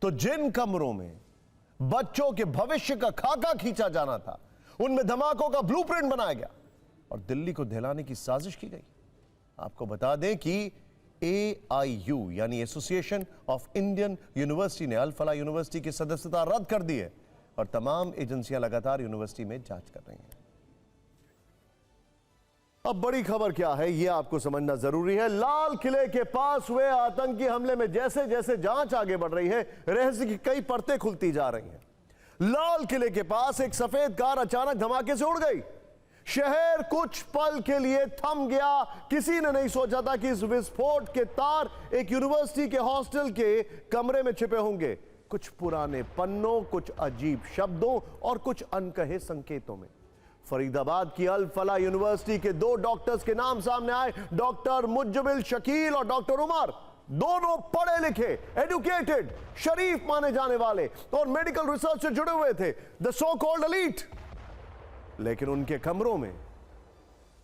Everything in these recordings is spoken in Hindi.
तो जिन कमरों में बच्चों के भविष्य का खाका खींचा जाना था, उनमें धमाकों का ब्लूप्रिंट बनाया गया और दिल्ली को दहलाने की साजिश की गई। आपको बता दें कि AIU यानी एसोसिएशन ऑफ इंडियन यूनिवर्सिटी ने अल फलाह यूनिवर्सिटी की सदस्यता रद्द कर दी है और तमाम एजेंसियां लगातार यूनिवर्सिटी में जांच कर रही हैं। अब बड़ी खबर क्या है यह आपको समझना जरूरी है। लाल किले के पास हुए आतंकी हमले में जैसे जैसे जांच आगे बढ़ रही है, रहस्य की कई परतें खुलती जा रही हैं। लाल किले के पास एक सफेद कार अचानक धमाके से उड़ गई। शहर कुछ पल के लिए थम गया। किसी ने नहीं सोचा था कि इस विस्फोट के तार एक यूनिवर्सिटी के हॉस्टल के कमरे में छिपे होंगे, कुछ पुराने पन्नों, कुछ अजीब शब्दों और कुछ अनकहे संकेतों में। फरीदाबाद की अल फलाह यूनिवर्सिटी के 2 डॉक्टर्स के नाम सामने आए, डॉक्टर मुज्जमिल शकील और डॉक्टर उमर। दोनों पढ़े लिखे, एजुकेटेड, शरीफ माने जाने वाले और मेडिकल रिसर्च से जुड़े हुए थे, द सो कॉल्ड एलीट। लेकिन उनके कमरों में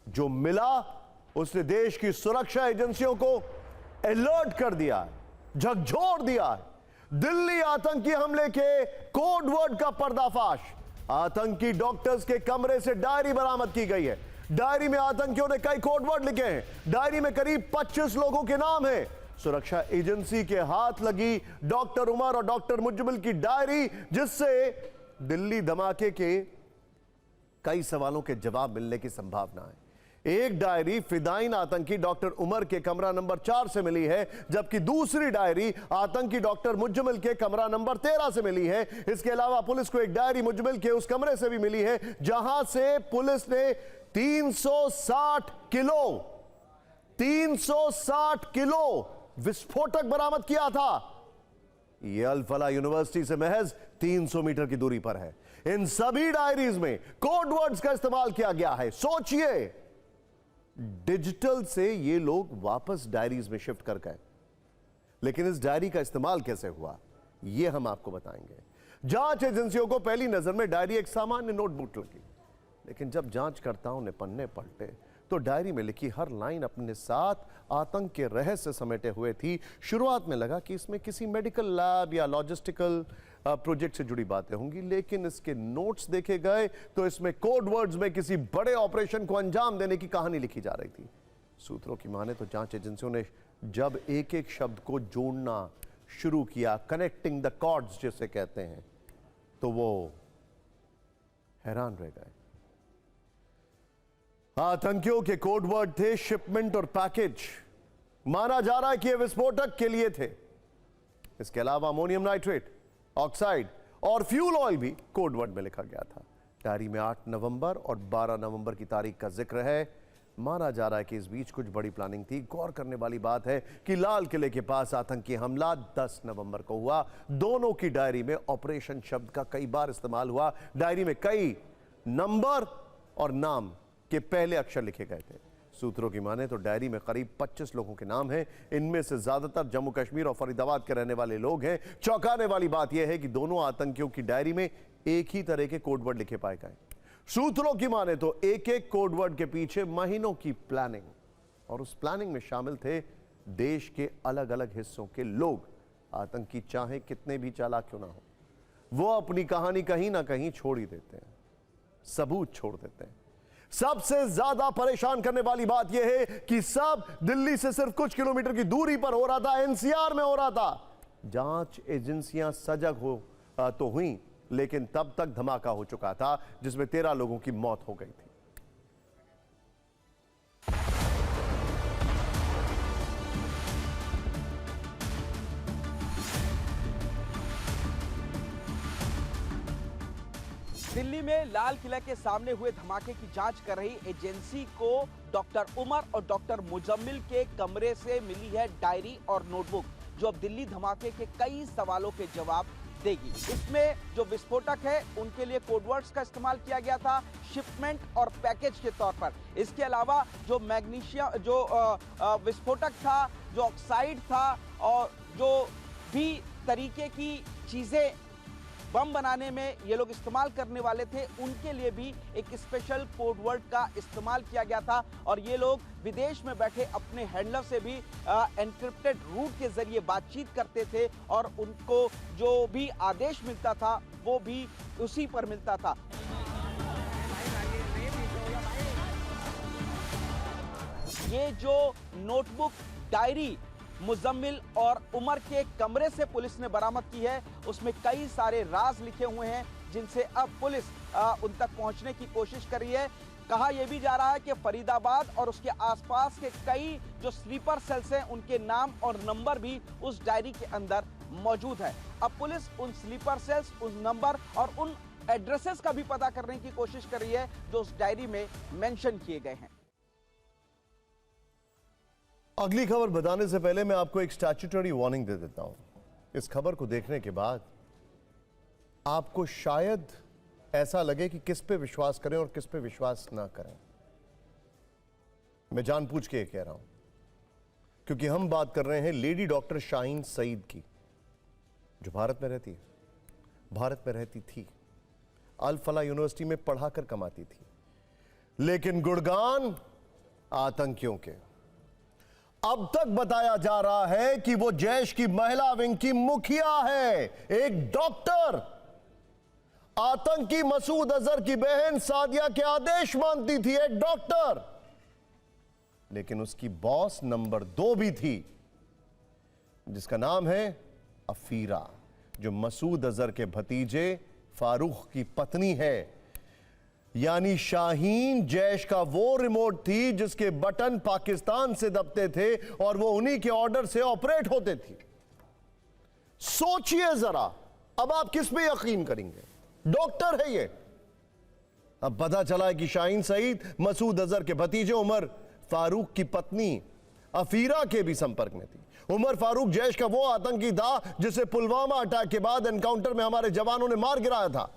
जो मिला उसने देश की सुरक्षा एजेंसियों को अलर्ट कर दिया है, झकझोर दिया है। दिल्ली आतंकी हमले के कोड वर्ड का पर्दाफाश। आतंकी डॉक्टर्स के कमरे से डायरी बरामद की गई है। डायरी में आतंकियों ने कई कोड वर्ड लिखे हैं। डायरी में करीब 25 लोगों के नाम हैं। सुरक्षा एजेंसी के हाथ लगी डॉक्टर उमर और डॉक्टर मुज्जमिल की डायरी, जिससे दिल्ली धमाके के कई सवालों के जवाब मिलने की संभावना है। एक डायरी फिदाइन आतंकी डॉक्टर उमर के कमरा नंबर 4 से मिली है, जबकि दूसरी डायरी आतंकी डॉक्टर मुज्जमिल के कमरा नंबर 13 से मिली है। इसके अलावा पुलिस को एक डायरी मुज्जमिल के उस कमरे से भी मिली है जहां से पुलिस ने 360 किलो विस्फोटक बरामद किया था। यह अल फलाह यूनिवर्सिटी से महज 300 मीटर की दूरी पर है। इन सभी डायरीज में कोड वर्ड्स का इस्तेमाल किया गया है। सोचिए, डिजिटल से ये लोग वापस डायरीज में शिफ्ट कर गए, लेकिन इस डायरी का इस्तेमाल कैसे हुआ यह हम आपको बताएंगे। जांच एजेंसियों को पहली नजर में डायरी एक सामान्य नोटबुक लगी, लेकिन जब जांचकर्ताओं ने पन्ने पलटे तो डायरी में लिखी हर लाइन अपने साथ आतंक के रहस्य समेटे हुए थी। शुरुआत में लगा कि इसमें किसी मेडिकल लैब या लॉजिस्टिकल प्रोजेक्ट से जुड़ी बातें होंगी, लेकिन इसके नोट्स देखे गए तो इसमें कोड वर्ड्स में किसी बड़े ऑपरेशन को अंजाम देने की कहानी लिखी जा रही थी। सूत्रों की माने तो जांच एजेंसियों ने जब एक एक शब्द को जोड़ना शुरू किया, कनेक्टिंग द कॉर्ड्स जिसे कहते हैं, तो वो हैरान रह गए। आतंकियों के कोड वर्ड थे शिपमेंट और पैकेज। माना जा रहा है कि ये विस्फोटक के लिए थे। इसके अलावा अमोनियम नाइट्रेट, ऑक्साइड और फ्यूल ऑयल भी कोड वर्ड में लिखा गया था। डायरी में 8 नवंबर और 12 नवंबर की तारीख का जिक्र है। माना जा रहा है कि इस बीच कुछ बड़ी प्लानिंग थी। गौर करने वाली बात है कि लाल किले के पास आतंकी हमला 10 नवंबर को हुआ। दोनों की डायरी में ऑपरेशन शब्द का कई बार इस्तेमाल हुआ। डायरी में कई नंबर और नाम के पहले अक्षर लिखे गए थे। सूत्रों की माने तो डायरी में करीब 25 लोगों के नाम हैं। इनमें से ज्यादातर जम्मू कश्मीर और फरीदाबाद के रहने वाले लोग हैं। चौंकाने वाली बात यह है कि दोनों आतंकियों की डायरी में एक ही तरह के कोडवर्ड लिखे पाए गए। सूत्रों की माने तो एक एक कोडवर्ड के पीछे महीनों की प्लानिंग, और उस प्लानिंग में शामिल थे देश के अलग अलग हिस्सों के लोग। आतंकी चाहे कितने भी चालाक क्यों ना हो, वो अपनी कहानी कहीं ना कहीं छोड़ ही देते हैं, सबूत छोड़ देते हैं। सबसे ज्यादा परेशान करने वाली बात यह है कि सब दिल्ली से सिर्फ कुछ किलोमीटर की दूरी पर हो रहा था, एनसीआर में हो रहा था। जांच एजेंसियां सजग हो तो हुई, लेकिन तब तक धमाका हो चुका था जिसमें 13 लोगों की मौत हो गई थी। दिल्ली में लाल किला के सामने हुए धमाके की जांच कर रही एजेंसी को डॉक्टर उमर और डॉक्टर मुजम्मिल के कमरे से मिली है डायरी और नोटबुक, जो अब दिल्ली धमाके के कई सवालों के जवाब देगी। इसमें जो विस्फोटक है उनके लिए कोडवर्ड्स का इस्तेमाल किया गया था, शिपमेंट और पैकेज के तौर पर। इसके अलावा जो मैग्नीशियम, जो विस्फोटक था, जो ऑक्साइड था और जो भी तरीके की चीजें बम बनाने में ये लोग इस्तेमाल करने वाले थे, उनके लिए भी एक स्पेशल कोड वर्ड का इस्तेमाल किया गया था और ये लोग विदेश में बैठे अपने हैंडलर से भी एनक्रिप्टेड रूट के जरिए बातचीत करते थे और उनको जो भी आदेश मिलता था वो भी उसी पर मिलता था। ये जो नोटबुक, डायरी मुजम्मिल और उमर के कमरे से पुलिस ने बरामद की है, उसमें कई सारे राज लिखे हुए हैं जिनसे अब पुलिस उन तक पहुंचने की कोशिश कर रही है। कहा यह भी जा रहा है कि फरीदाबाद और उसके आसपास के कई जो स्लीपर सेल्स हैं उनके नाम और नंबर भी उस डायरी के अंदर मौजूद है। अब पुलिस उन स्लीपर सेल्स, उन नंबर और उन एड्रेसेस का भी पता करने की कोशिश कर रही है जो उस डायरी में मेंशन किए गए हैं। अगली खबर बताने से पहले मैं आपको एक स्टैट्यूटरी वार्निंग दे देता हूं। इस खबर को देखने के बाद आपको शायद ऐसा लगे कि किस पे विश्वास करें और किस पे विश्वास ना करें। मैं जानबूझ के कह रहा हूं क्योंकि हम बात कर रहे हैं लेडी डॉक्टर शाहीन सईद की, जो भारत में रहती है, भारत में रहती थी, अल फला यूनिवर्सिटी में पढ़ाकर कमाती थी, लेकिन गुणगान आतंकियों के। अब तक बताया जा रहा है कि वो जैश की महिला विंग की मुखिया है, एक डॉक्टर। आतंकी मसूद अजहर की बहन सादिया के आदेश मानती थी, एक डॉक्टर। लेकिन उसकी बॉस नंबर 2 भी थी, जिसका नाम है अफीरा, जो मसूद अजहर के भतीजे फारूक की पत्नी है। यानी शाहीन जैश का वो रिमोट थी जिसके बटन पाकिस्तान से दबते थे और वो उन्हीं के ऑर्डर से ऑपरेट होते थे। सोचिए जरा, अब आप किस पे यकीन करेंगे? डॉक्टर है ये। अब पता चला है कि शाहीन सईद मसूद अजहर के भतीजे उमर फारूक की पत्नी अफीरा के भी संपर्क में थी। उमर फारूक जैश का वो आतंकी था जिसे पुलवामा अटैक के बाद एनकाउंटर में हमारे जवानों ने मार गिराया था।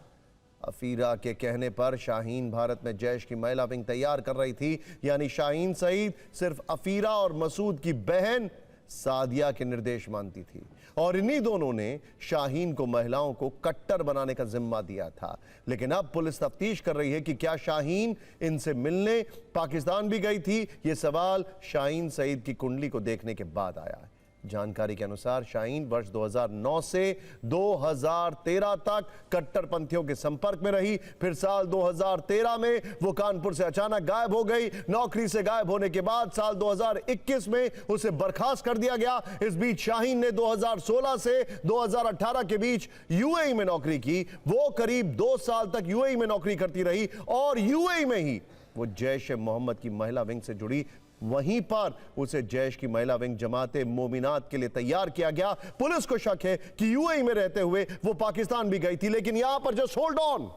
अफीरा के कहने पर शाहीन भारत में जैश की महिला विंग तैयार कर रही थी। यानी शाहीन सईद सिर्फ अफीरा और मसूद की बहन सादिया के निर्देश मानती थी और इन्हीं दोनों ने शाहीन को महिलाओं को कट्टर बनाने का जिम्मा दिया था। लेकिन अब पुलिस तफ्तीश कर रही है कि क्या शाहीन इनसे मिलने पाकिस्तान भी गई थी। यह सवाल शाहीन सईद की कुंडली को देखने के बाद आया है। जानकारी के अनुसार शाहीन वर्ष 2009 से 2013 तक कट्टरपंथियों के संपर्क में रही। फिर साल 2013 में वो कानपुर से अचानक गायब हो गई। नौकरी से गायब होने के बाद साल 2021 में उसे बर्खास्त कर दिया गया। इस बीच शाहीन ने 2016 से 2018 के बीच यूएई में नौकरी की। वो करीब 2 साल तक यूएई में नौकरी करती रही और यूएई में ही वो जैश ए मोहम्मद की महिला विंग से जुड़ी। वहीं पर उसे जैश की महिला विंग जमाते मोमिनात के लिए तैयार किया गया। पुलिस को शक है कि यूएई में रहते हुए वो पाकिस्तान भी गई थी। लेकिन यहां पर जस्ट होल्ड ऑन,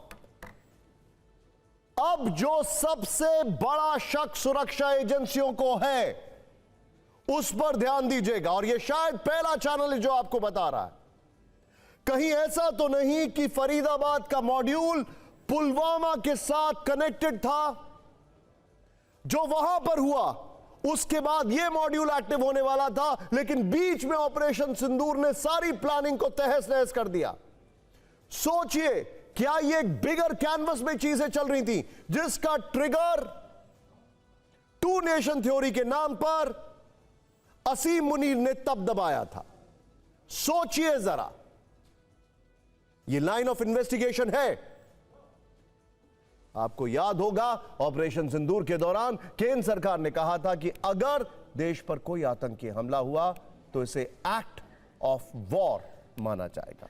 अब जो सबसे बड़ा शक सुरक्षा एजेंसियों को है उस पर ध्यान दीजिएगा। और यह शायद पहला चैनल है जो आपको बता रहा है। कहीं ऐसा तो नहीं कि फरीदाबाद का मॉड्यूल पुलवामा के साथ कनेक्टेड था? जो वहां पर हुआ उसके बाद यह मॉड्यूल एक्टिव होने वाला था, लेकिन बीच में ऑपरेशन सिंदूर ने सारी प्लानिंग को तहस नहस कर दिया। सोचिए, क्या यह एक बिगर कैनवस में चीजें चल रही थी जिसका ट्रिगर 2 नेशन थ्योरी के नाम पर असीम मुनीर ने तब दबाया था? सोचिए जरा, यह लाइन ऑफ इन्वेस्टिगेशन है। आपको याद होगा ऑपरेशन सिंदूर के दौरान केंद्र सरकार ने कहा था कि अगर देश पर कोई आतंकी हमला हुआ तो इसे एक्ट ऑफ वॉर माना जाएगा।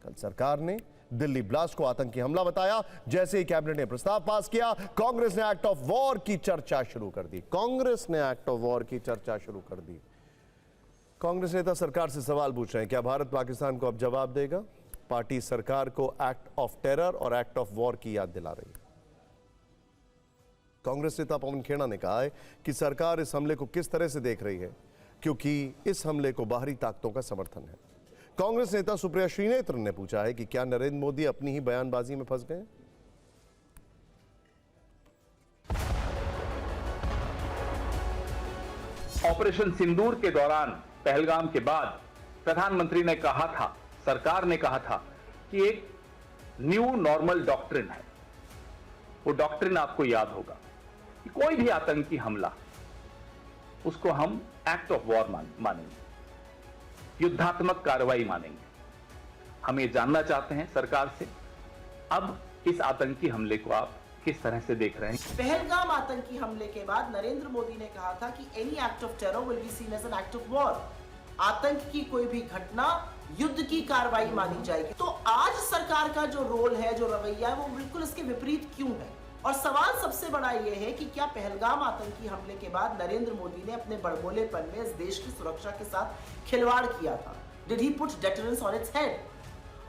कल सरकार ने दिल्ली ब्लास्ट को आतंकी हमला बताया। जैसे ही कैबिनेट ने प्रस्ताव पास किया, कांग्रेस ने एक्ट ऑफ वॉर की चर्चा शुरू कर दी। कांग्रेस ने एक्ट ऑफ वॉर की चर्चा शुरू कर दी। कांग्रेस नेता सरकार से सवाल पूछ रहे हैं, क्या भारत पाकिस्तान को अब जवाब देगा? पार्टी सरकार को एक्ट ऑफ टेरर और एक्ट ऑफ वॉर की याद दिला रही है। कांग्रेस नेता पवन खेड़ा ने कहा है कि सरकार इस हमले को किस तरह से देख रही है, क्योंकि इस हमले को बाहरी ताकतों का समर्थन है। कांग्रेस नेता सुप्रिया श्रीनेत्र ने पूछा है कि क्या नरेंद्र मोदी अपनी ही बयानबाजी में फंस गए? ऑपरेशन सिंदूर के दौरान पहलगाम के बाद प्रधानमंत्री ने कहा था, सरकार ने कहा था कि एक न्यू नॉर्मल डॉक्ट्रिन है। वो डॉक्ट्रिन आपको याद होगा कि कोई भी आतंकी हमला उसको हम एक्ट ऑफ वॉर मानेंगे, युद्धात्मक कार्रवाई मानेंगे। हम ये जानना चाहते हैं सरकार से, अब इस आतंकी हमले को आप किस तरह से देख रहे हैं? पहलगाम आतंकी हमले के बाद नरेंद्र मोदी ने कहा था कि any act of terror will be seen as an act of war. आतंक की कोई भी घटना युद्ध की कार्रवाई मानी जाएगी। तो आज सरकार का जो रोल है, जो रवैया है, वो बिल्कुल इसके विपरीत क्यों है? और सवाल सबसे बड़ा यह है कि क्या पहलगाम आतंकी हमले के बाद नरेंद्र मोदी ने अपने बड़बोलेपन में इस देश की सुरक्षा के साथ खिलवाड़ किया था? Did he put deterrence on its head?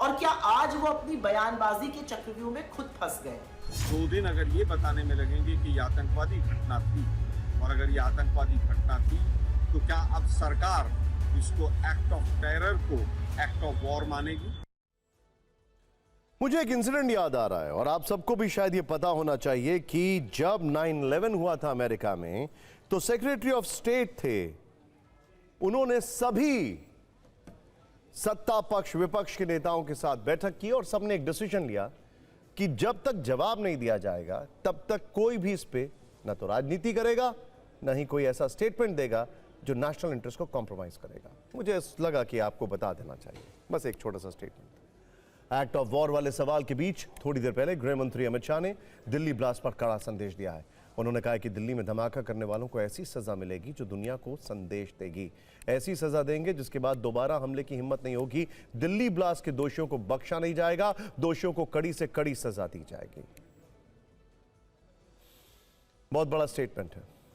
और क्या आज वो अपनी बयानबाजी के चक्रव्यूह में खुद फंस गए? 2 दिन अगर ये बताने में लगेंगे कि ये आतंकवादी घटना थी, और अगर ये आतंकवादी घटना थी तो क्या अब सरकार इसको एक्ट ऑफ टेरर को एक्ट ऑफ वॉर मानेगी? मुझे एक इंसिडेंट याद आ रहा है और आप सबको भी शायद ये पता होना चाहिए कि जब 9/11 हुआ था अमेरिका में, तो सेक्रेटरी ऑफ स्टेट थे, उन्होंने सभी सत्ता पक्ष विपक्ष के नेताओं के साथ बैठक की और सबने एक डिसीजन लिया कि जब तक जवाब नहीं दिया जाएगा तब तक कोई भी इस पे ना तो राजनीति करेगा, ना ही कोई ऐसा स्टेटमेंट देगा जो नेशनल इंटरेस्ट को कॉम्प्रोमाइज करेगा। मुझे लगा कि आपको बता देना चाहिए, बस एक छोटा सा स्टेटमेंट। एक्ट ऑफ वॉर वाले सवाल के बीच थोड़ी देर पहले गृह मंत्री अमित शाह ने दिल्ली ब्लास्ट पर कड़ा संदेश दिया है। उन्होंने कहा कि दिल्ली में धमाका करने वालों को ऐसी सजा मिलेगी जो दुनिया को संदेश देगी। ऐसी सजा देंगे जिसके बाद दोबारा हमले की हिम्मत नहीं होगी। दिल्ली ब्लास्ट के दोषियों को बख्शा नहीं जाएगा, दोषियों को कड़ी से कड़ी सजा दी जाएगी। बहुत बड़ा स्टेटमेंट है।